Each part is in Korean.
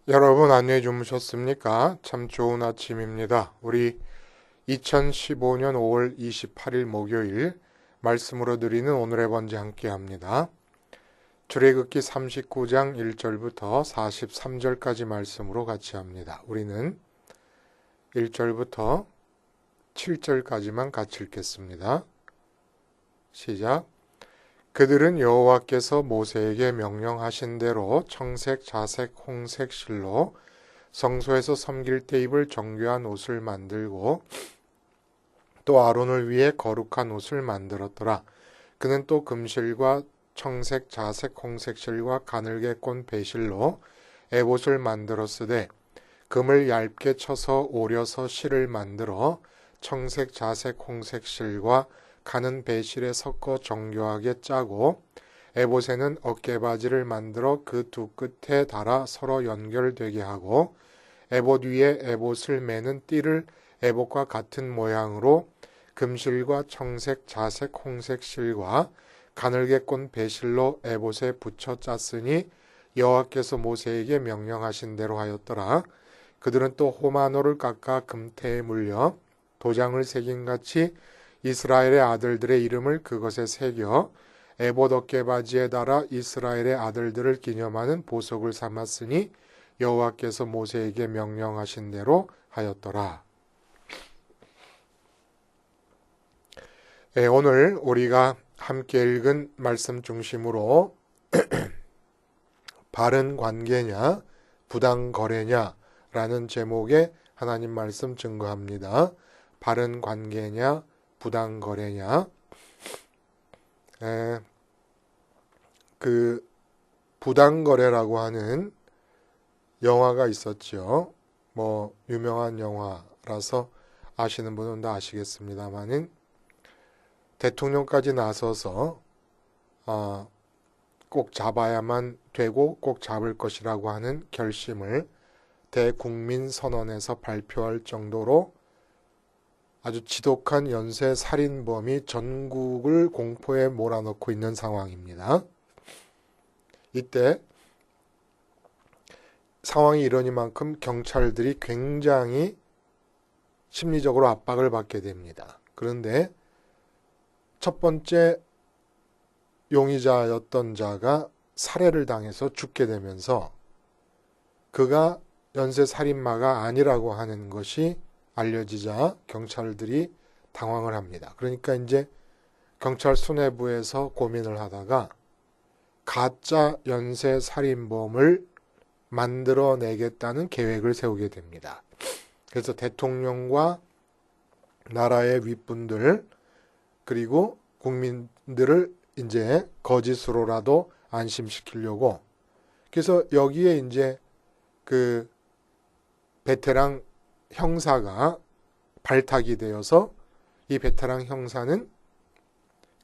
여러분 안녕히 주무셨습니까? 참 좋은 아침입니다. 우리 2015년 5월 28일 목요일 말씀으로 드리는 오늘의 번제 함께 합니다. 출애굽기 39장 1절부터 43절까지 말씀으로 같이 합니다. 우리는 1절부터 7절까지만 같이 읽겠습니다. 시작. 그들은 여호와께서 모세에게 명령하신 대로 청색, 자색, 홍색 실로 성소에서 섬길 때 입을 정교한 옷을 만들고 또 아론을 위해 거룩한 옷을 만들었더라. 그는 또 금실과 청색, 자색, 홍색 실과 가늘게 꼰 배실로 에봇을 만들었으되 금을 얇게 쳐서 오려서 실을 만들어 청색, 자색, 홍색 실과 가는 배실에 섞어 정교하게 짜고 에봇에는 어깨바지를 만들어 그 두 끝에 달아 서로 연결되게 하고 에봇 위에 에봇을 매는 띠를 에봇과 같은 모양으로 금실과 청색, 자색, 홍색 실과 가늘게 꼰 배실로 에봇에 붙여 짰으니 여호와께서 모세에게 명령하신 대로 하였더라. 그들은 또 호마노를 깎아 금태에 물려 도장을 새김같이 이스라엘의 아들들의 이름을 그것에 새겨 에봇 어깨바지에 달아 이스라엘의 아들들을 기념하는 보석을 삼았으니 여호와께서 모세에게 명령하신 대로 하였더라. 오늘 우리가 함께 읽은 말씀 중심으로 바른 관계냐 부당 거래냐 라는 제목의 하나님 말씀 증거합니다. 바른 관계냐 부당 거래냐. 그 부당 거래라고 하는 영화가 있었죠. 뭐 유명한 영화라서 아시는 분은 다 아시겠습니다만은 대통령까지 나서서 꼭 잡아야만 되고 꼭 잡을 것이라고 하는 결심을 대국민 선언에서 발표할 정도로 아주 지독한 연쇄 살인범이 전국을 공포에 몰아넣고 있는 상황입니다. 이때 상황이 이러니만큼 경찰들이 굉장히 심리적으로 압박을 받게 됩니다. 그런데 첫 번째 용의자였던 자가 살해를 당해서 죽게 되면서 그가 연쇄살인마가 아니라고 하는 것이 알려지자 경찰들이 당황을 합니다. 그러니까 이제 경찰 수뇌부에서 고민을 하다가 가짜 연쇄살인범을 만들어내겠다는 계획을 세우게 됩니다. 그래서 대통령과 나라의 윗분들 그리고 국민들을 이제 거짓으로라도 안심시키려고 그래서 여기에 이제 그 베테랑 형사가 발탁이 되어서 이 베테랑 형사는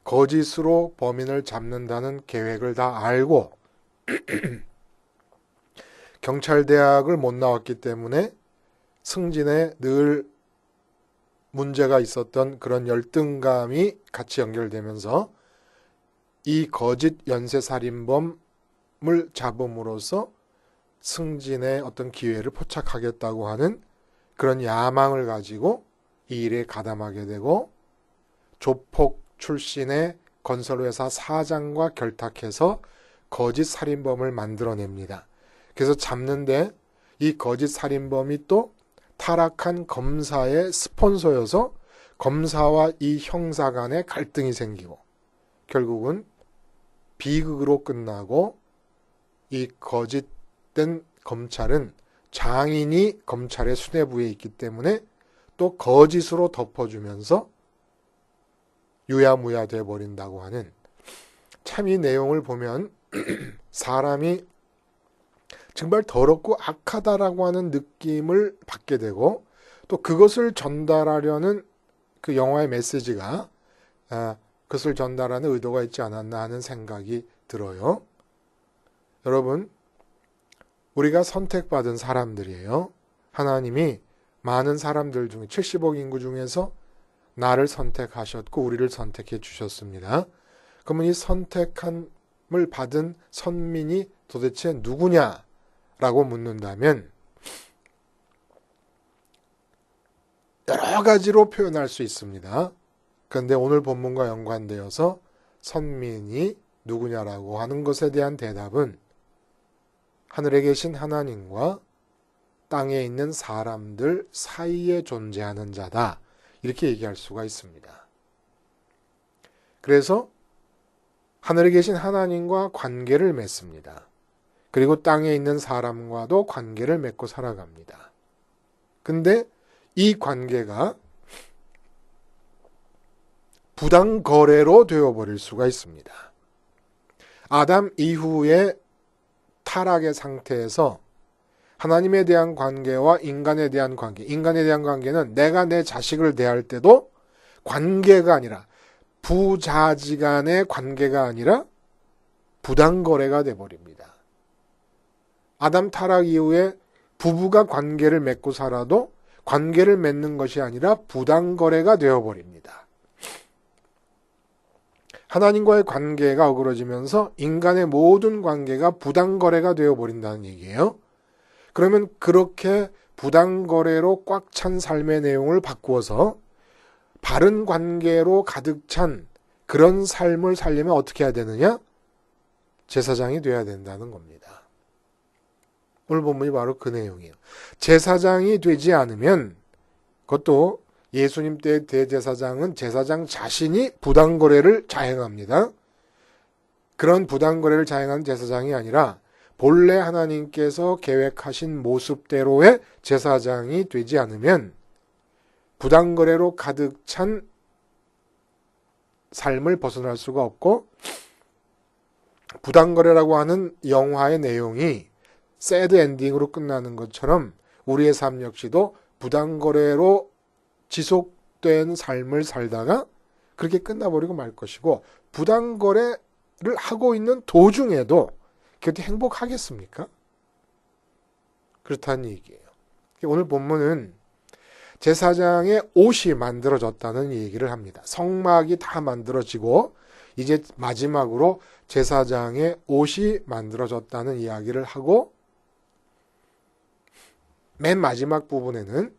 거짓으로 범인을 잡는다는 계획을 다 알고 경찰대학을 못 나왔기 때문에 승진에 늘 문제가 있었던 그런 열등감이 같이 연결되면서 이 거짓 연쇄살인범을 잡음으로써 승진의 어떤 기회를 포착하겠다고 하는 그런 야망을 가지고 이 일에 가담하게 되고 조폭 출신의 건설회사 사장과 결탁해서 거짓 살인범을 만들어냅니다. 그래서 잡는데 이 거짓 살인범이 또 타락한 검사의 스폰서여서 검사와 이 형사 간에 갈등이 생기고 결국은 비극으로 끝나고 이 거짓된 검찰은 장인이 검찰의 수뇌부에 있기 때문에 또 거짓으로 덮어주면서 유야무야 돼버린다고 하는 참 이 내용을 보면 사람이 정말 더럽고 악하다라고 하는 느낌을 받게 되고 또 그것을 전달하려는 그 영화의 메시지가 그것을 전달하는 의도가 있지 않았나 하는 생각이 들어요. 여러분 우리가 선택받은 사람들이에요. 하나님이 많은 사람들 중에 70억 인구 중에서 나를 선택하셨고 우리를 선택해 주셨습니다. 그러면 이 선택함을 받은 선민이 도대체 누구냐? 라고 묻는다면 여러 가지로 표현할 수 있습니다. 그런데 오늘 본문과 연관되어서 선민이 누구냐라고 하는 것에 대한 대답은 하늘에 계신 하나님과 땅에 있는 사람들 사이에 존재하는 자다. 이렇게 얘기할 수가 있습니다. 그래서 하늘에 계신 하나님과 관계를 맺습니다. 그리고 땅에 있는 사람과도 관계를 맺고 살아갑니다. 근데 이 관계가 부당거래로 되어버릴 수가 있습니다. 아담 이후의 타락의 상태에서 하나님에 대한 관계와 인간에 대한 관계, 인간에 대한 관계는 내가 내 자식을 대할 때도 관계가 아니라 부자지간의 관계가 아니라 부당거래가 돼버립니다. 아담 타락 이후에 부부가 관계를 맺고 살아도 관계를 맺는 것이 아니라 부당거래가 되어버립니다. 하나님과의 관계가 어그러지면서 인간의 모든 관계가 부당거래가 되어버린다는 얘기예요. 그러면 그렇게 부당거래로 꽉 찬 삶의 내용을 바꾸어서 바른 관계로 가득 찬 그런 삶을 살려면 어떻게 해야 되느냐? 제사장이 돼야 된다는 겁니다. 오늘 본문이 바로 그 내용이에요. 제사장이 되지 않으면, 그것도 예수님 때의 대제사장은 제사장 자신이 부당거래를 자행합니다. 그런 부당거래를 자행하는 제사장이 아니라 본래 하나님께서 계획하신 모습대로의 제사장이 되지 않으면 부당거래로 가득 찬 삶을 벗어날 수가 없고, 부당거래라고 하는 영화의 내용이 새드 엔딩으로 끝나는 것처럼 우리의 삶 역시도 부당거래로 지속된 삶을 살다가 그렇게 끝나버리고 말 것이고, 부당거래를 하고 있는 도중에도 그렇게 행복하겠습니까? 그렇다는 얘기예요. 오늘 본문은 제사장의 옷이 만들어졌다는 얘기를 합니다. 성막이 다 만들어지고 이제 마지막으로 제사장의 옷이 만들어졌다는 이야기를 하고, 맨 마지막 부분에는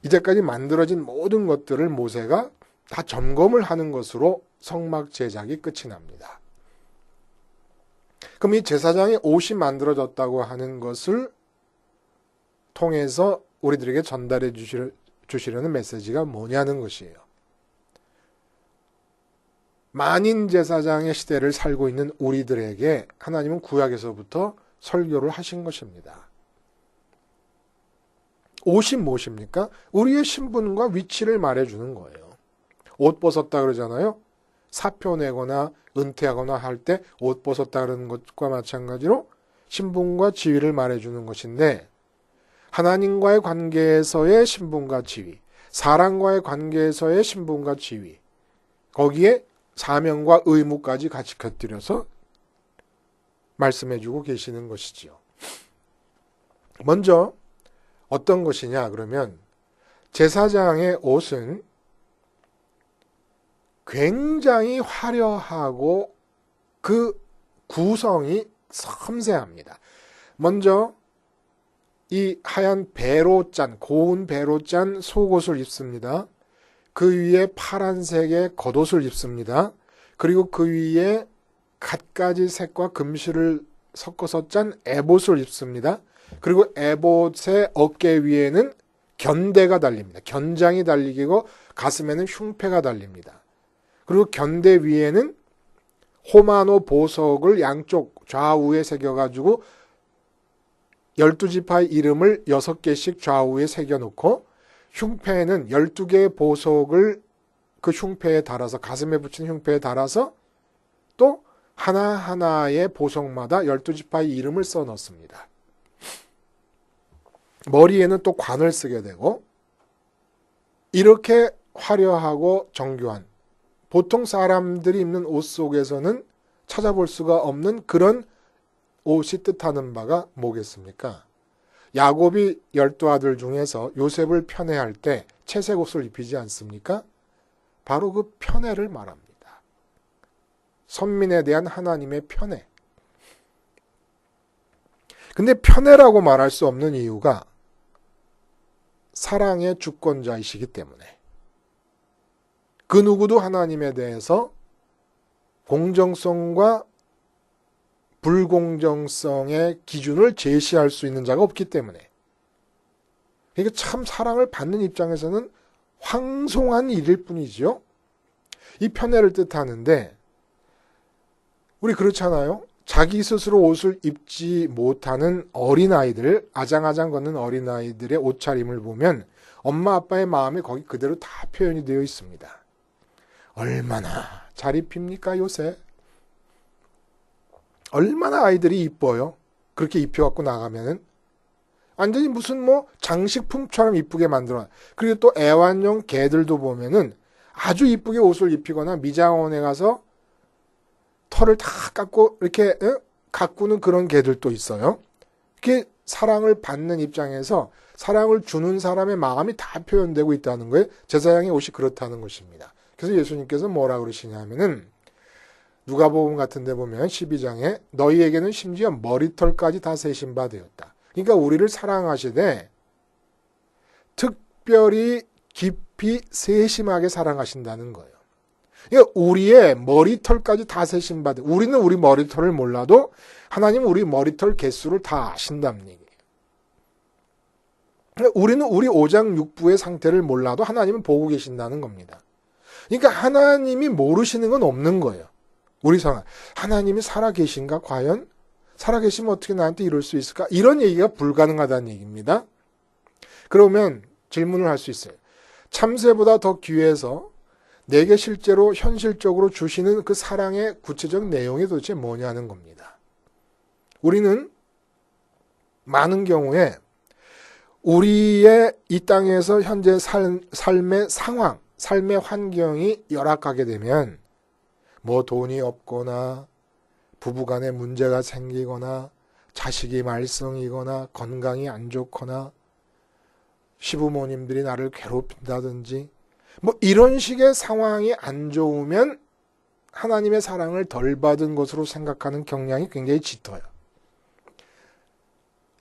이제까지 만들어진 모든 것들을 모세가 다 점검을 하는 것으로 성막 제작이 끝이 납니다. 그럼 이 제사장의 옷이 만들어졌다고 하는 것을 통해서 우리들에게 전달해 주시려는 메시지가 뭐냐는 것이에요. 만인 제사장의 시대를 살고 있는 우리들에게 하나님은 구약에서부터 설교를 하신 것입니다. 옷이 무엇입니까? 우리의 신분과 위치를 말해주는 거예요. 옷 벗었다 그러잖아요. 사표 내거나 은퇴하거나 할 때 옷 벗었다 그러는 것과 마찬가지로 신분과 지위를 말해주는 것인데, 하나님과의 관계에서의 신분과 지위, 사람과의 관계에서의 신분과 지위, 거기에 사명과 의무까지 같이 곁들여서 말씀해주고 계시는 것이지요. 먼저 어떤 것이냐 그러면, 제사장의 옷은 굉장히 화려하고 그 구성이 섬세합니다. 먼저 이 하얀 배로 짠, 고운 배로 짠 속옷을 입습니다. 그 위에 파란색의 겉옷을 입습니다. 그리고 그 위에 갖가지 색과 금실을 섞어서 짠 에봇을 입습니다. 그리고 에봇의 어깨 위에는 견대가 달립니다. 견장이 달리고 가슴에는 흉패가 달립니다. 그리고 견대 위에는 호마노 보석을 양쪽 좌우에 새겨가지고 12지파의 이름을 6개씩 좌우에 새겨놓고, 흉패에는 12개의 보석을 그 흉패에 달아서, 가슴에 붙인 흉패에 달아서 또 하나하나의 보석마다 12지파의 이름을 써넣습니다. 머리에는 또 관을 쓰게 되고, 이렇게 화려하고 정교한, 보통 사람들이 입는 옷 속에서는 찾아볼 수가 없는 그런 옷이 뜻하는 바가 뭐겠습니까? 야곱이 12아들 중에서 요셉을 편애할 때 채색 옷을 입히지 않습니까? 바로 그 편애를 말합니다. 선민에 대한 하나님의 편애. 근데 편애라고 말할 수 없는 이유가 사랑의 주권자이시기 때문에 그 누구도 하나님에 대해서 공정성과 불공정성의 기준을 제시할 수 있는 자가 없기 때문에 그러니까 참 사랑을 받는 입장에서는 황송한 일일 뿐이지요. 이 편애를 뜻하는데 우리 그렇잖아요. 자기 스스로 옷을 입지 못하는 어린아이들, 아장아장 걷는 어린아이들의 옷차림을 보면 엄마 아빠의 마음이 거기 그대로 다 표현이 되어 있습니다. 얼마나 잘 입힙니까 요새? 얼마나 아이들이 이뻐요. 그렇게 입혀갖고 나가면은 완전히 무슨 뭐 장식품처럼 이쁘게 만들어. 그리고 또 애완용 개들도 보면은 아주 이쁘게 옷을 입히거나 미장원에 가서 털을 다 깎고 이렇게 가꾸는 그런 개들도 있어요. 이렇게 사랑을 받는 입장에서 사랑을 주는 사람의 마음이 다 표현되고 있다는 거예요. 제사장의 옷이 그렇다는 것입니다. 그래서 예수님께서 뭐라 그러시냐면은 누가복음 같은 데 보면 12장에 너희에게는 심지어 머리털까지 다 세신 바 되었다. 그러니까 우리를 사랑하시되 특별히 깊이 세심하게 사랑하신다는 거예요. 그러니까 우리의 머리털까지 다 세신 바 되었다. 우리는 우리 머리털을 몰라도 하나님은 우리 머리털 개수를 다 아신다는 얘기예요. 그러니까 우리는 우리 오장육부의 상태를 몰라도 하나님은 보고 계신다는 겁니다. 그러니까 하나님이 모르시는 건 없는 거예요. 우리 상황. 하나님이 살아계신가? 과연? 살아계시면 어떻게 나한테 이럴 수 있을까? 이런 얘기가 불가능하다는 얘기입니다. 그러면 질문을 할 수 있어요. 참새보다 더 귀해서 내게 실제로 현실적으로 주시는 그 사랑의 구체적 내용이 도대체 뭐냐는 겁니다. 우리는 많은 경우에 우리의 이 땅에서 현재 삶의 상황, 삶의 환경이 열악하게 되면 뭐 돈이 없거나 부부간에 문제가 생기거나 자식이 말썽이거나 건강이 안 좋거나 시부모님들이 나를 괴롭힌다든지 뭐 이런 식의 상황이 안 좋으면 하나님의 사랑을 덜 받은 것으로 생각하는 경향이 굉장히 짙어요.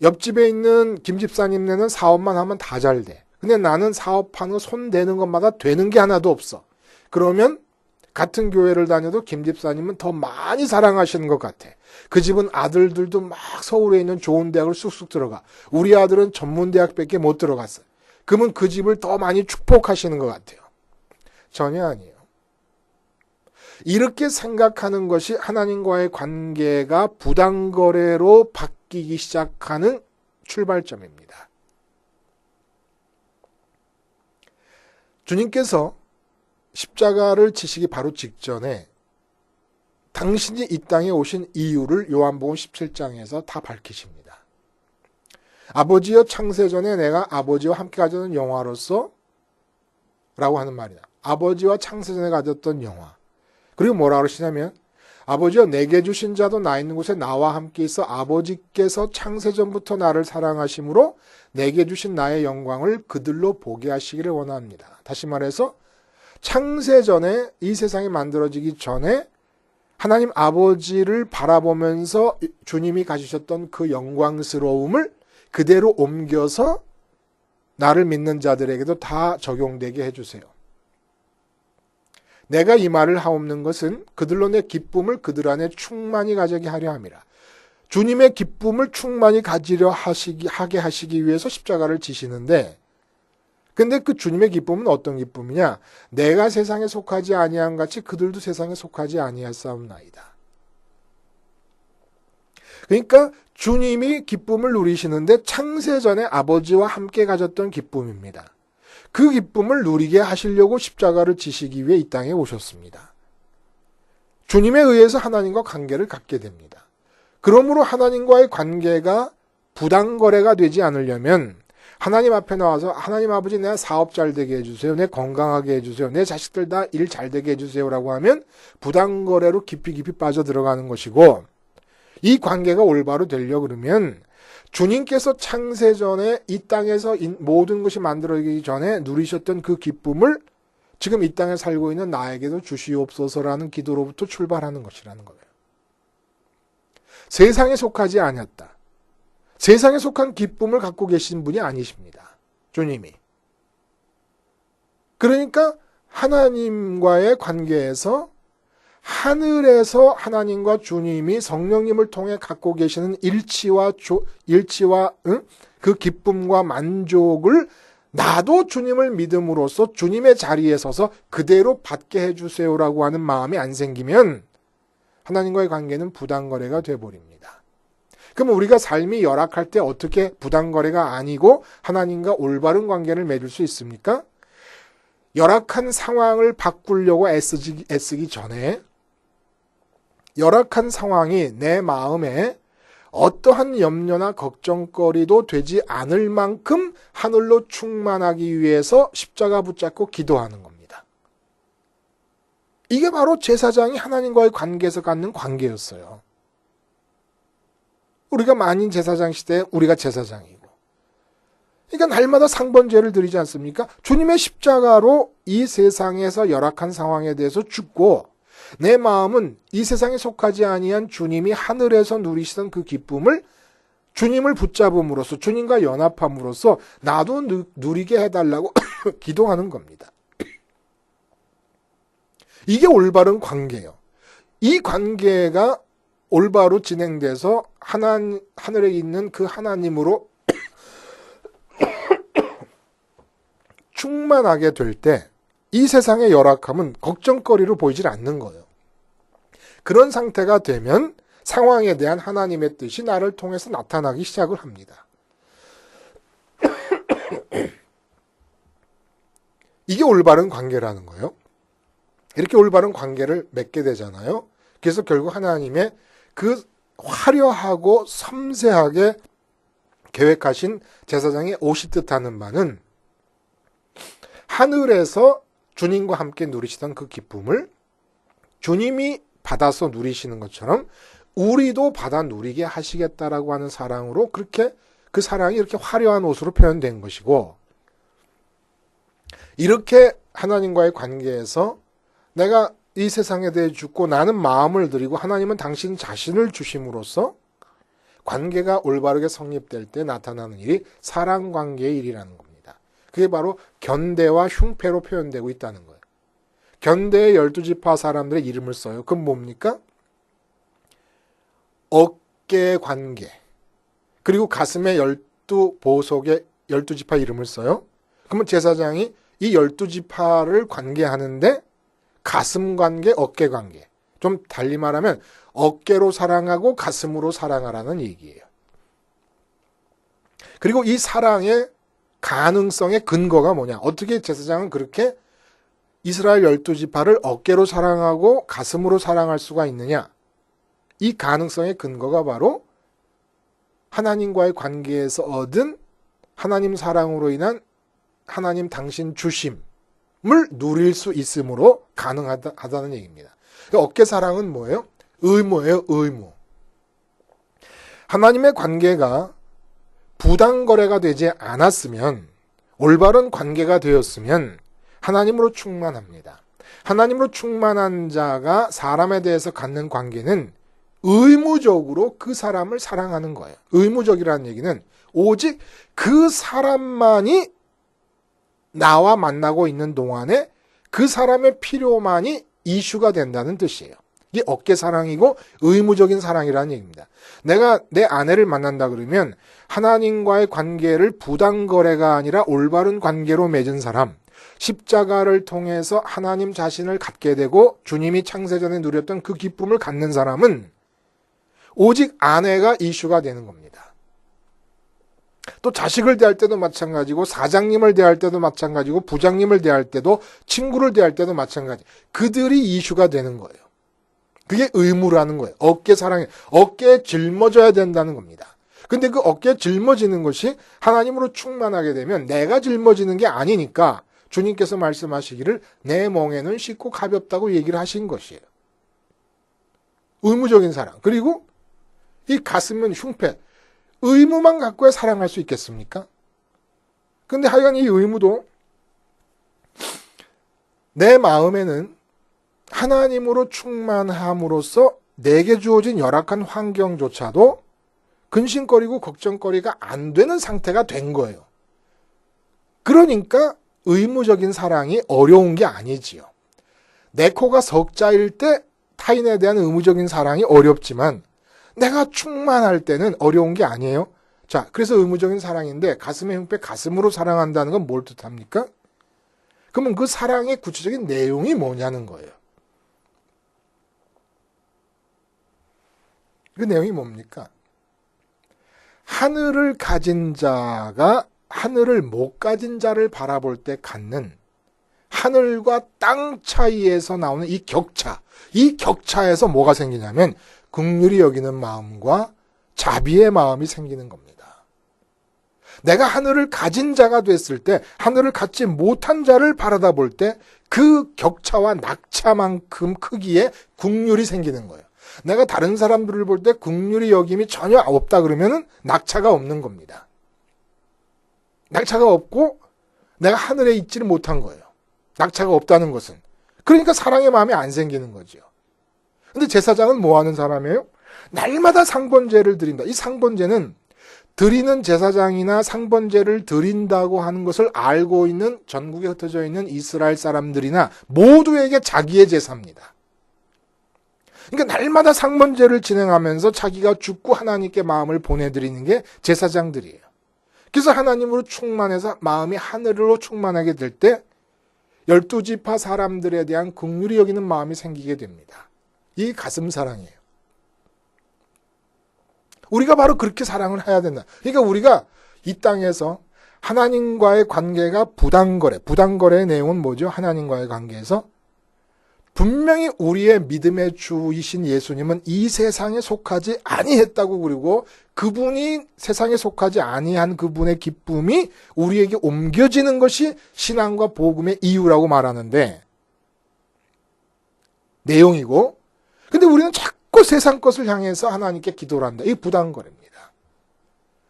옆집에 있는 김 집사님네는 사업만 하면 다 잘 돼. 근데 나는 사업하는 거 손 대는 것마다 되는 게 하나도 없어. 그러면 같은 교회를 다녀도 김 집사님은 더 많이 사랑하시는 것 같아. 그 집은 아들들도 막 서울에 있는 좋은 대학을 쑥쑥 들어가. 우리 아들은 전문대학밖에 못 들어갔어. 그러면 그 집을 더 많이 축복하시는 것 같아요. 전혀 아니에요. 이렇게 생각하는 것이 하나님과의 관계가 부당거래로 바뀌기 시작하는 출발점입니다. 주님께서 십자가를 지시기 바로 직전에 당신이 이 땅에 오신 이유를 요한복음 17장에서 다 밝히십니다. 아버지여 창세전에 내가 아버지와 함께 가졌던 영화로서 라고 하는 말이다. 아버지와 창세전에 가졌던 영화. 그리고 뭐라 그러시냐면 아버지여 내게 주신 자도 나 있는 곳에 나와 함께 있어 아버지께서 창세전부터 나를 사랑하심으로 내게 주신 나의 영광을 그들로 보게 하시기를 원합니다. 다시 말해서 창세전에 이 세상이 만들어지기 전에 하나님 아버지를 바라보면서 주님이 가지셨던 그 영광스러움을 그대로 옮겨서 나를 믿는 자들에게도 다 적용되게 해주세요. 내가 이 말을 하옵는 것은 그들로 내 기쁨을 그들 안에 충만히 가지게 하려 함이라. 주님의 기쁨을 충만히 하게 하시기 위해서 십자가를 지시는데 근데 그 주님의 기쁨은 어떤 기쁨이냐? 내가 세상에 속하지 아니한 같이 그들도 세상에 속하지 아니하사옵나이다. 그러니까 주님이 기쁨을 누리시는데 창세전에 아버지와 함께 가졌던 기쁨입니다. 그 기쁨을 누리게 하시려고 십자가를 지시기 위해 이 땅에 오셨습니다. 주님에 의해서 하나님과 관계를 갖게 됩니다. 그러므로 하나님과의 관계가 부당거래가 되지 않으려면 하나님 앞에 나와서 하나님 아버지 내 사업 잘 되게 해주세요. 내 건강하게 해주세요. 내 자식들 다 일 잘 되게 해주세요. 라고 하면 부당거래로 깊이 빠져들어가는 것이고 이 관계가 올바로 되려고 그러면 주님께서 창세전에 이 땅에서 모든 것이 만들어지기 전에 누리셨던 그 기쁨을 지금 이 땅에 살고 있는 나에게도 주시옵소서라는 기도로부터 출발하는 것이라는 거예요. 세상에 속하지 아니었다. 세상에 속한 기쁨을 갖고 계신 분이 아니십니다. 주님이. 그러니까 하나님과의 관계에서 하늘에서 하나님과 주님이 성령님을 통해 갖고 계시는 일치와 그 기쁨과 만족을 나도 주님을 믿음으로써 주님의 자리에 서서 그대로 받게 해주세요라고 하는 마음이 안 생기면 하나님과의 관계는 부당거래가 돼버립니다. 그럼 우리가 삶이 열악할 때 어떻게 부당거래가 아니고 하나님과 올바른 관계를 맺을 수 있습니까? 열악한 상황을 바꾸려고 애쓰기 전에 열악한 상황이 내 마음에 어떠한 염려나 걱정거리도 되지 않을 만큼 하늘로 충만하기 위해서 십자가 붙잡고 기도하는 겁니다. 이게 바로 제사장이 하나님과의 관계에서 갖는 관계였어요. 우리가 만인 제사장 시대에 우리가 제사장이고, 그러니까 날마다 상번제를 드리지 않습니까? 주님의 십자가로 이 세상에서 열악한 상황에 대해서 죽고 내 마음은 이 세상에 속하지 아니한 주님이 하늘에서 누리시던 그 기쁨을 주님을 붙잡음으로써 주님과 연합함으로써 나도 누리게 해달라고 기도하는 겁니다. 이게 올바른 관계예요. 이 관계가 올바로 진행돼서 하늘에 있는 그 하나님으로 충만하게 될 때 이 세상의 열악함은 걱정거리로 보이질 않는 거예요. 그런 상태가 되면 상황에 대한 하나님의 뜻이 나를 통해서 나타나기 시작을 합니다. 이게 올바른 관계라는 거예요. 이렇게 올바른 관계를 맺게 되잖아요. 그래서 결국 하나님의 그 화려하고 섬세하게 계획하신 제사장이 옷이 뜻하는 바는 하늘에서 주님과 함께 누리시던 그 기쁨을 주님이 받아서 누리시는 것처럼 우리도 받아 누리게 하시겠다라고 하는 사랑으로 그렇게 그 사랑이 이렇게 화려한 옷으로 표현된 것이고, 이렇게 하나님과의 관계에서 내가 이 세상에 대해 죽고 나는 마음을 드리고 하나님은 당신 자신을 주심으로써 관계가 올바르게 성립될 때 나타나는 일이 사랑관계의 일이라는 겁니다. 그게 바로 견대와 흉패로 표현되고 있다는 거예요. 견대의 12지파 사람들의 이름을 써요. 그건 뭡니까? 어깨 관계, 그리고 가슴에 12보석의 12지파 이름을 써요. 그러면 제사장이 이 12지파를 관계하는데 가슴 관계, 어깨 관계. 좀 달리 말하면 어깨로 사랑하고 가슴으로 사랑하라는 얘기예요. 그리고 이 사랑의 가능성의 근거가 뭐냐? 어떻게 제사장은 그렇게 이스라엘 12지파를 어깨로 사랑하고 가슴으로 사랑할 수가 있느냐? 이 가능성의 근거가 바로 하나님과의 관계에서 얻은 하나님 사랑으로 인한 하나님 당신 주심을 누릴 수 있으므로 가능하다는 얘기입니다. 어깨 사랑은 뭐예요? 의무예요, 의무. 하나님의 관계가 부당거래가 되지 않았으면, 올바른 관계가 되었으면 하나님으로 충만합니다. 하나님으로 충만한 자가 사람에 대해서 갖는 관계는 의무적으로 그 사람을 사랑하는 거예요. 의무적이라는 얘기는 오직 그 사람만이 나와 만나고 있는 동안에 그 사람의 필요만이 이슈가 된다는 뜻이에요. 이게 어깨 사랑이고 의무적인 사랑이라는 얘기입니다. 내가 내 아내를 만난다 그러면 하나님과의 관계를 부당거래가 아니라 올바른 관계로 맺은 사람, 십자가를 통해서 하나님 자신을 갖게 되고 주님이 창세전에 누렸던 그 기쁨을 갖는 사람은 오직 아내가 이슈가 되는 겁니다. 또 자식을 대할 때도 마찬가지고, 사장님을 대할 때도 마찬가지고, 부장님을 대할 때도, 친구를 대할 때도 마찬가지. 그들이 이슈가 되는 거예요. 그게 의무라는 거예요. 어깨 사랑에, 어깨에 짊어져야 된다는 겁니다. 근데 그 어깨에 짊어지는 것이 하나님으로 충만하게 되면 내가 짊어지는 게 아니니까 주님께서 말씀하시기를 내 멍에는 쉽고 가볍다고 얘기를 하신 것이에요. 의무적인 사랑. 그리고 이 가슴은 흉패. 의무만 갖고야 사랑할 수 있겠습니까? 근데 하여간 이 의무도 내 마음에는 하나님으로 충만함으로써 내게 주어진 열악한 환경조차도 근심거리고 걱정거리가 안 되는 상태가 된 거예요. 그러니까 의무적인 사랑이 어려운 게 아니지요. 내 코가 석자일 때 타인에 대한 의무적인 사랑이 어렵지만 내가 충만할 때는 어려운 게 아니에요. 자, 그래서 의무적인 사랑인데 가슴에 힘빼 가슴으로 사랑한다는 건 뭘 뜻합니까? 그러면 그 사랑의 구체적인 내용이 뭐냐는 거예요. 그 내용이 뭡니까? 하늘을 가진 자가 하늘을 못 가진 자를 바라볼 때 갖는 하늘과 땅 차이에서 나오는 이 격차에서 뭐가 생기냐면 긍휼히 여기는 마음과 자비의 마음이 생기는 겁니다. 내가 하늘을 가진 자가 됐을 때 하늘을 갖지 못한 자를 바라다 볼 때 그 격차와 낙차만큼 크기의 긍휼이 생기는 거예요. 내가 다른 사람들을 볼 때 긍휼히 여김이 전혀 없다 그러면은 낙차가 없는 겁니다. 낙차가 없고 내가 하늘에 있지를 못한 거예요. 낙차가 없다는 것은. 그러니까 사랑의 마음이 안 생기는 거죠. 근데 제사장은 뭐 하는 사람이에요? 날마다 상번제를 드린다. 이 상번제는 드리는 제사장이나 상번제를 드린다고 하는 것을 알고 있는 전국에 흩어져 있는 이스라엘 사람들이나 모두에게 자기의 제사입니다. 그러니까 날마다 상번제를 진행하면서 자기가 죽고 하나님께 마음을 보내드리는 게 제사장들이에요. 그래서 하나님으로 충만해서 마음이 하늘로 충만하게 될 때 12지파 사람들에 대한 긍휼히 여기는 마음이 생기게 됩니다. 이 가슴 사랑이에요. 우리가 바로 그렇게 사랑을 해야 된다. 그러니까 우리가 이 땅에서 하나님과의 관계가 부당거래의 내용은 뭐죠? 하나님과의 관계에서 분명히 우리의 믿음의 주이신 예수님은 이 세상에 속하지 아니했다고 그리고 그분이 세상에 속하지 아니한 그분의 기쁨이 우리에게 옮겨지는 것이 신앙과 복음의 이유라고 말하는데 내용이고 근데 우리는 자꾸 세상 것을 향해서 하나님께 기도를 한다. 이게 부당거래입니다.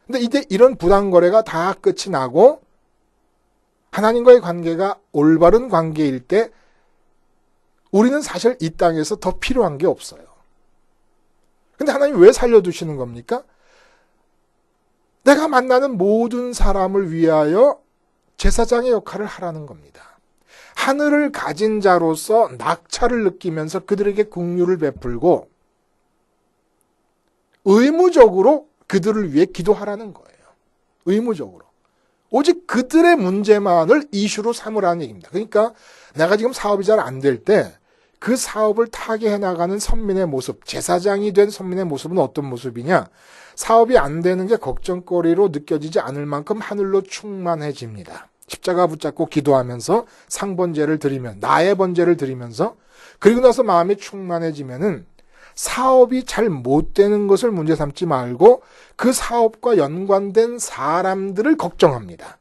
근데 이제 이런 부당거래가 다 끝이 나고 하나님과의 관계가 올바른 관계일 때 우리는 사실 이 땅에서 더 필요한 게 없어요. 근데 하나님 왜 살려두시는 겁니까? 내가 만나는 모든 사람을 위하여 제사장의 역할을 하라는 겁니다. 하늘을 가진 자로서 낙차를 느끼면서 그들에게 긍휼을 베풀고 의무적으로 그들을 위해 기도하라는 거예요. 의무적으로. 오직 그들의 문제만을 이슈로 삼으라는 얘기입니다. 그러니까 내가 지금 사업이 잘 안 될 때 그 사업을 타게 해나가는 선민의 모습, 제사장이 된 선민의 모습은 어떤 모습이냐? 사업이 안 되는 게 걱정거리로 느껴지지 않을 만큼 하늘로 충만해집니다. 십자가 붙잡고 기도하면서 상번제를 드리면, 나의 번제를 드리면서 그리고 나서 마음이 충만해지면은 사업이 잘 못 되는 것을 문제 삼지 말고 그 사업과 연관된 사람들을 걱정합니다.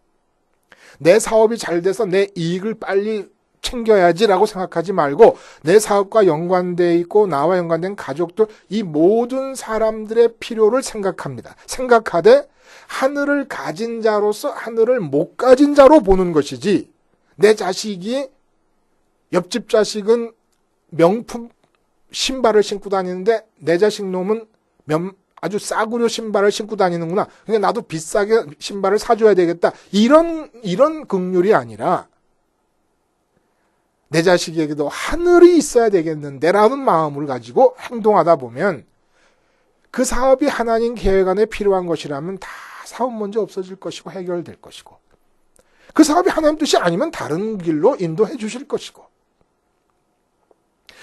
내 사업이 잘 돼서 내 이익을 빨리 챙겨야지라고 생각하지 말고 내 사업과 연관되어 있고 나와 연관된 가족들 이 모든 사람들의 필요를 생각합니다. 생각하되 하늘을 가진 자로서 하늘을 못 가진 자로 보는 것이지 내 자식이 옆집 자식은 명품 신발을 신고 다니는데 내 자식 놈은 아주 싸구려 신발을 신고 다니는구나. 그러니까 나도 비싸게 신발을 사줘야 되겠다. 이런 긍휼이 아니라 내 자식에게도 하늘이 있어야 되겠는데라는 마음을 가지고 행동하다 보면 그 사업이 하나님 계획 안에 필요한 것이라면 다 사업 문제 없어질 것이고 해결될 것이고 그 사업이 하나님 뜻이 아니면 다른 길로 인도해 주실 것이고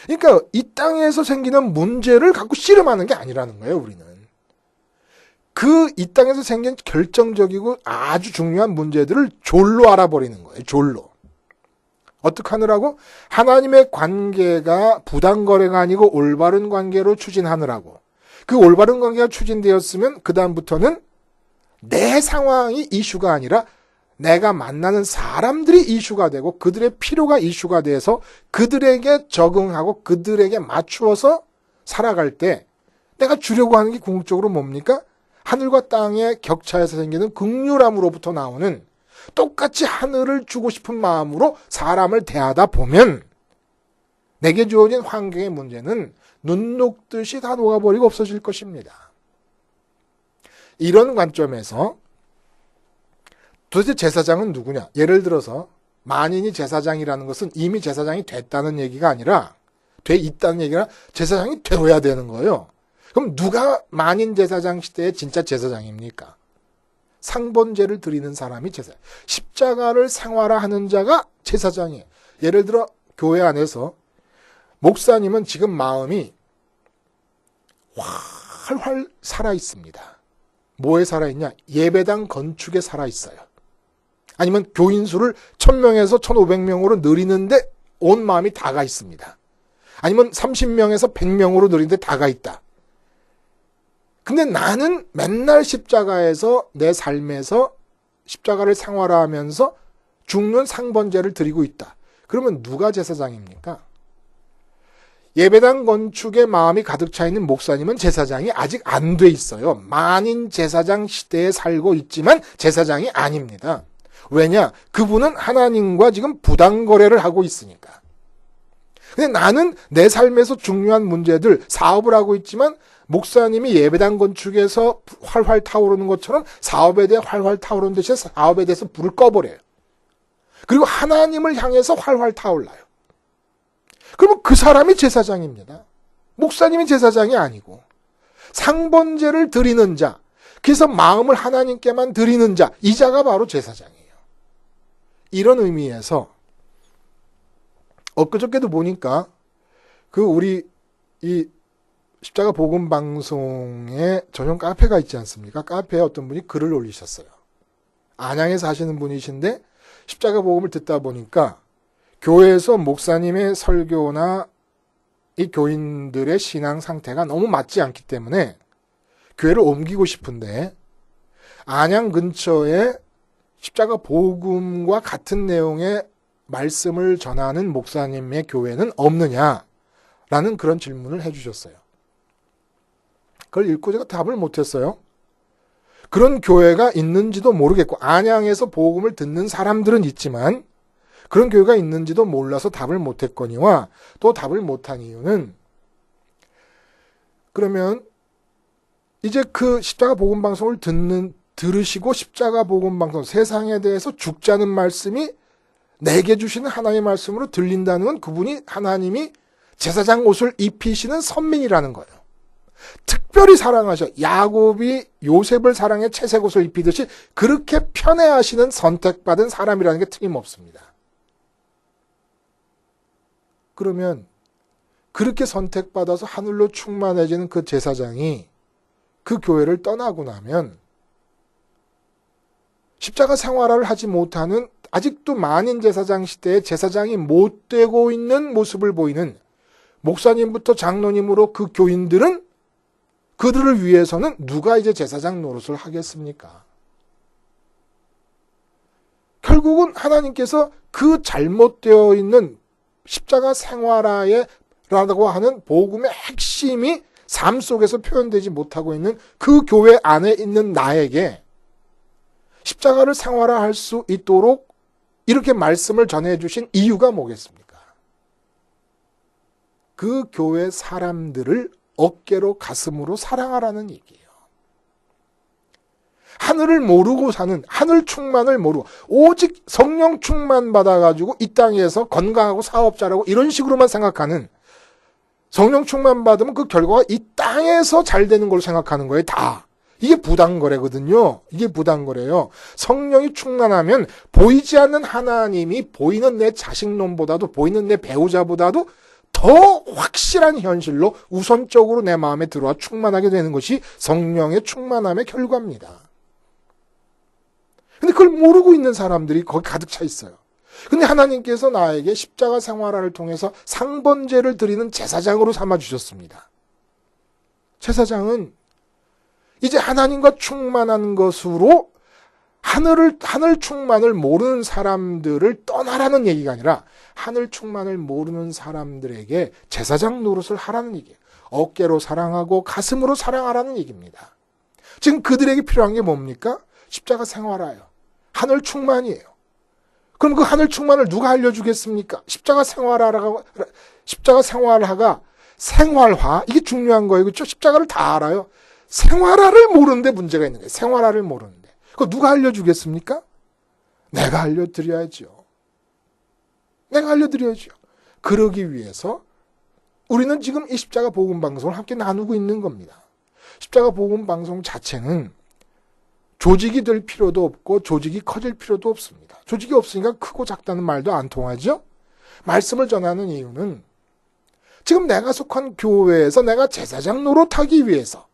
그러니까 이 땅에서 생기는 문제를 갖고 씨름하는 게 아니라는 거예요. 우리는. 이 땅에서 생긴 결정적이고 아주 중요한 문제들을 졸로 알아버리는 거예요. 졸로. 어떻게 하느라고? 하나님의 관계가 부당거래가 아니고 올바른 관계로 추진하느라고. 그 올바른 관계가 추진되었으면 그 다음부터는 내 상황이 이슈가 아니라 내가 만나는 사람들이 이슈가 되고 그들의 필요가 이슈가 돼서 그들에게 적응하고 그들에게 맞추어서 살아갈 때 내가 주려고 하는 게 궁극적으로 뭡니까? 하늘과 땅의 격차에서 생기는 긍휼함으로부터 나오는 똑같이 하늘을 주고 싶은 마음으로 사람을 대하다 보면 내게 주어진 환경의 문제는 눈 녹듯이 다 녹아버리고 없어질 것입니다. 이런 관점에서 도대체 제사장은 누구냐? 예를 들어서 만인이 제사장이라는 것은 이미 제사장이 됐다는 얘기가 아니라 돼 있다는 얘기가 제사장이 되어야 되는 거예요. 그럼 누가 만인 제사장 시대의 진짜 제사장입니까? 상번제를 드리는 사람이 제사장. 십자가를 생활화하는 자가 제사장이에요. 예를 들어 교회 안에서 목사님은 지금 마음이 활활 살아있습니다. 뭐에 살아있냐? 예배당 건축에 살아있어요. 아니면 교인 수를 1000명에서 1500명으로 늘리는데 온 마음이 다가 있습니다. 아니면 30명에서 100명으로 늘리는데 다가 있다. 근데 나는 맨날 십자가에서 내 삶에서 십자가를 생활화하면서 죽는 상번제를 드리고 있다. 그러면 누가 제사장입니까? 예배당 건축에 마음이 가득 차 있는 목사님은 제사장이 아직 안 돼 있어요. 만인 제사장 시대에 살고 있지만 제사장이 아닙니다. 왜냐? 그분은 하나님과 지금 부당거래를 하고 있으니까. 근데 나는 내 삶에서 중요한 문제들, 사업을 하고 있지만 목사님이 예배당 건축에서 활활 타오르는 것처럼 사업에 대해 활활 타오르는 대신에 사업에 대해서 불을 꺼버려요. 그리고 하나님을 향해서 활활 타올라요. 그러면 그 사람이 제사장입니다. 목사님이 제사장이 아니고 상번제를 드리는 자, 그래서 마음을 하나님께만 드리는 자, 이 자가 바로 제사장이에요. 이런 의미에서 엊그저께도 보니까 우리 이 십자가 복음 방송에 전용 카페가 있지 않습니까? 카페에 어떤 분이 글을 올리셨어요. 안양에 사시는 분이신데 십자가 복음을 듣다 보니까 교회에서 목사님의 설교나 이 교인들의 신앙 상태가 너무 맞지 않기 때문에 교회를 옮기고 싶은데 안양 근처에 십자가 복음과 같은 내용의 말씀을 전하는 목사님의 교회는 없느냐라는 그런 질문을 해주셨어요. 그걸 읽고 제가 답을 못했어요. 그런 교회가 있는지도 모르겠고 안양에서 복음을 듣는 사람들은 있지만 그런 교회가 있는지도 몰라서 답을 못했거니와 또 답을 못한 이유는 그러면 이제 그 십자가 복음 방송을 들으시고 십자가 복음 방송 세상에 대해서 죽자는 말씀이 내게 주시는 하나님의 말씀으로 들린다는 건 그분이 하나님이 제사장 옷을 입히시는 선민이라는 거예요. 특별히 사랑하셔. 야곱이 요셉을 사랑해 채색 옷을 입히듯이 그렇게 편애하시는 선택받은 사람이라는 게 틀림없습니다. 그러면 그렇게 선택받아서 하늘로 충만해지는 그 제사장이 그 교회를 떠나고 나면 십자가 생활화를 하지 못하는 아직도 만인 제사장 시대에 제사장이 못 되고 있는 모습을 보이는 목사님부터 장로님으로 그 교인들은 그들을 위해서는 누가 이제 제사장 노릇을 하겠습니까? 결국은 하나님께서 그 잘못되어 있는 십자가 생활화라고 하는 복음의 핵심이 삶 속에서 표현되지 못하고 있는 그 교회 안에 있는 나에게 십자가를 생활화할 수 있도록 이렇게 말씀을 전해주신 이유가 뭐겠습니까? 그 교회 사람들을 어깨로 가슴으로 사랑하라는 얘기예요. 하늘을 모르고 사는, 하늘 충만을 모르고 오직 성령 충만 받아가지고 이 땅에서 건강하고 사업자라고 이런 식으로만 생각하는, 성령 충만 받으면 그 결과가 이 땅에서 잘 되는 걸로 생각하는 거예요. 다. 이게 부당거래거든요. 이게 부당거래예요. 성령이 충만하면 보이지 않는 하나님이 보이는 내 자식놈보다도 보이는 내 배우자보다도 더 확실한 현실로 우선적으로 내 마음에 들어와 충만하게 되는 것이 성령의 충만함의 결과입니다. 근데 그걸 모르고 있는 사람들이 거기 가득 차 있어요. 근데 하나님께서 나에게 십자가 생활화를 통해서 상번제를 드리는 제사장으로 삼아주셨습니다. 제사장은 이제 하나님과 충만한 것으로 하늘 충만을 모르는 사람들을 떠나라는 얘기가 아니라 하늘 충만을 모르는 사람들에게 제사장 노릇을 하라는 얘기예요. 어깨로 사랑하고 가슴으로 사랑하라는 얘기입니다. 지금 그들에게 필요한 게 뭡니까? 십자가 생활화예요. 하늘 충만이에요. 그럼 그 하늘 충만을 누가 알려주겠습니까? 십자가 생활화가 생활화, 이게 중요한 거예요. 그렇죠? 십자가를 다 알아요. 생활화를 모르는데 문제가 있는 거예요. 생활화를 모르는데. 그거 누가 알려주겠습니까? 내가 알려드려야죠. 내가 알려드려야죠. 그러기 위해서 우리는 지금 이 십자가 복음 방송을 함께 나누고 있는 겁니다. 십자가 복음 방송 자체는 조직이 될 필요도 없고 조직이 커질 필요도 없습니다. 조직이 없으니까 크고 작다는 말도 안 통하죠. 말씀을 전하는 이유는 지금 내가 속한 교회에서 내가 제사장 노릇하기 위해서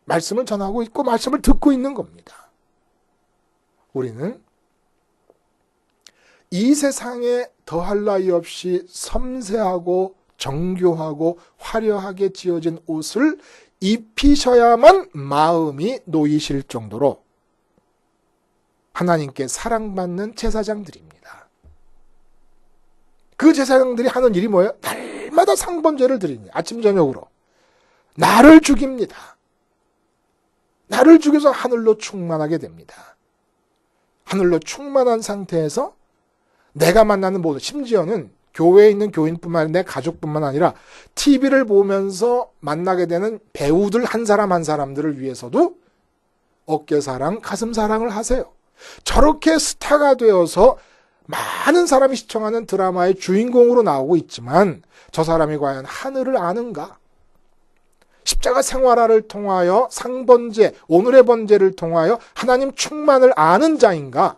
말씀을 전하고 있고 말씀을 듣고 있는 겁니다. 우리는 이 세상에 더할 나위 없이 섬세하고 정교하고 화려하게 지어진 옷을 입히셔야만 마음이 놓이실 정도로 하나님께 사랑받는 제사장들입니다. 그 제사장들이 하는 일이 뭐예요? 날마다 상번제를 드립니다. 아침 저녁으로. 나를 죽입니다. 나를 죽여서 하늘로 충만하게 됩니다. 하늘로 충만한 상태에서 내가 만나는 모든, 심지어는 교회에 있는 교인뿐만 아니라 내 가족뿐만 아니라 TV를 보면서 만나게 되는 배우들 한 사람 한 사람들을 위해서도 어깨사랑, 가슴사랑을 하세요. 저렇게 스타가 되어서 많은 사람이 시청하는 드라마의 주인공으로 나오고 있지만 저 사람이 과연 하늘을 아는가? 십자가 생활화를 통하여 상번제, 오늘의 번제를 통하여 하나님 충만을 아는 자인가?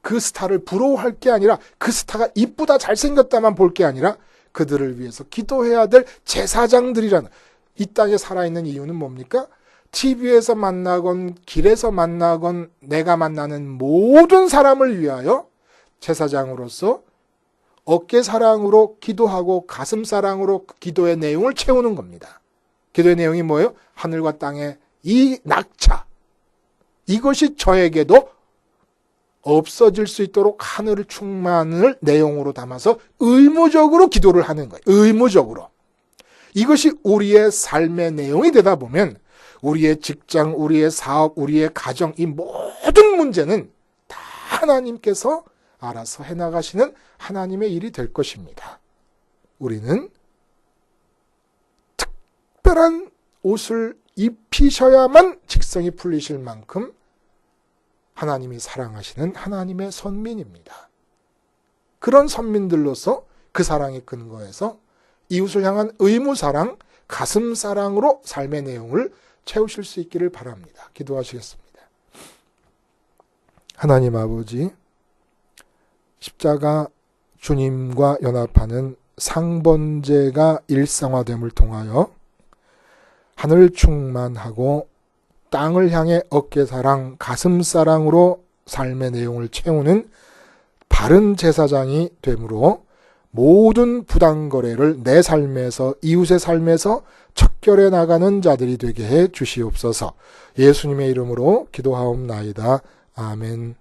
그 스타를 부러워할 게 아니라 그 스타가 이쁘다 잘생겼다만 볼 게 아니라 그들을 위해서 기도해야 될 제사장들이라는, 이 땅에 살아있는 이유는 뭡니까? TV에서 만나건 길에서 만나건 내가 만나는 모든 사람을 위하여 제사장으로서 어깨사랑으로 기도하고 가슴사랑으로 기도의 내용을 채우는 겁니다. 기도의 내용이 뭐예요? 하늘과 땅의 이 낙차, 이것이 저에게도 없어질 수 있도록 하늘을 충만을 내용으로 담아서 의무적으로 기도를 하는 거예요. 의무적으로. 이것이 우리의 삶의 내용이 되다 보면 우리의 직장, 우리의 사업, 우리의 가정, 이 모든 문제는 다 하나님께서 알아서 해나가시는 하나님의 일이 될 것입니다. 우리는 특별한 옷을 입히셔야만 직성이 풀리실 만큼 하나님이 사랑하시는 하나님의 선민입니다. 그런 선민들로서 그 사랑의 근거에서 이웃을 향한 의무사랑, 가슴사랑으로 삶의 내용을 채우실 수 있기를 바랍니다. 기도하시겠습니다. 하나님 아버지, 십자가 주님과 연합하는 상번제가 일상화됨을 통하여 하늘 충만하고 땅을 향해 어깨사랑, 가슴사랑으로 삶의 내용을 채우는 바른 제사장이 되므로 모든 부당거래를 내 삶에서, 이웃의 삶에서 척결해 나가는 자들이 되게 해 주시옵소서. 예수님의 이름으로 기도하옵나이다. 아멘.